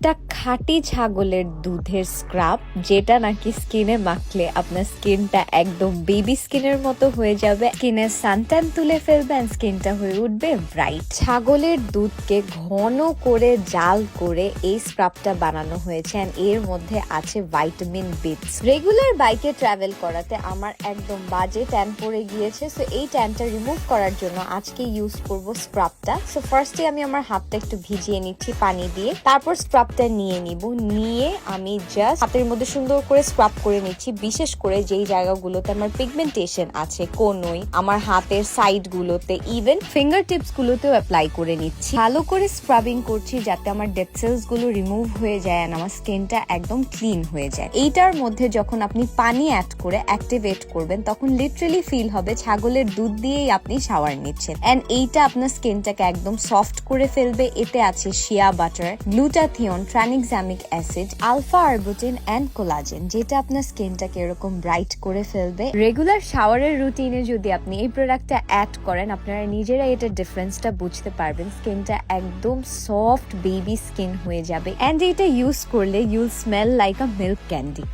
একটা খাঁটি ছাগলের দুধের স্ক্রাব, যেটা নাকি স্কিনে মাখলে আপনার স্কিনটা একদম বেবি স্কিনের মতো হয়ে যাবে, স্কিনের সানট্যান তুলে ফেলবেন, স্কিনটা হয়ে উঠবে ব্রাইট। ছাগলের দুধকে ঘন করে জাল করে এই স্ক্রাবটা বানানো হয়েছে, and এর মধ্যে আছে ভাইটামিন বিটস। রেগুলার বাইকে ট্রাভেল করাতে আমার একদম বাজে ট্যান পড়ে গিয়েছে, সো এই ট্যানটা রিমুভ করার জন্য আজকে ইউজ করব স্ক্রাবটা। সো ফার্স্টে আমি আমার হাতটা একটু ভিজিয়ে নিচ্ছি পানি দিয়ে, তারপর স্ক্রাবটা নিয়ে নিয়ে আমি জাস্ট হাতের মধ্যে সুন্দর করে স্ক্রাব করে নিচ্ছি, বিশেষ করে যেই জায়গাগুলোতে আমার পিগমেন্টেশন আছে, কোনোই, আমার হাতের সাইড গুলোতে, ইভেন ফিঙ্গার টিপস গুলোতেও অ্যাপ্লাই করে নিচ্ছি। ভালো করে স্ক্রাবিং করছি যাতে আমার ডেড সেলস গুলো রিমুভ হয়ে যায় আর আমার স্কিনটা একদম ক্লিন হয়ে যায়। এইটার মধ্যে যখন আপনি পানি অ্যাড করে অ্যাক্টিভেট করবেন, তখন লিটারালি ফিল হবে ছাগলের দুধ দিয়েই আপনি শাওয়ার নিচ্ছেন, এন্ড এইটা আপনার স্কিনটাকে একদম সফট করে ফেলবে। এতে আছে shea butter, glutathione, tranexamic acid, alpha arbutin and collagen, যেটা আপনার স্কিনটাকে এরকম ব্রাইট করে ফেলবে। রেগুলার শাওয়ারের রুটিনে যদি আপনি এই প্রোডাক্টটা অ্যাড করেন, আপনারা নিজেরা এটা ডিফারেন্সটা বুঝতে পারবেন। স্কিনটা একদম সফট বেবি স্কিন হয়ে যাবে, এন্ড এটা ইউজ করলে you'll smell like a milk candy.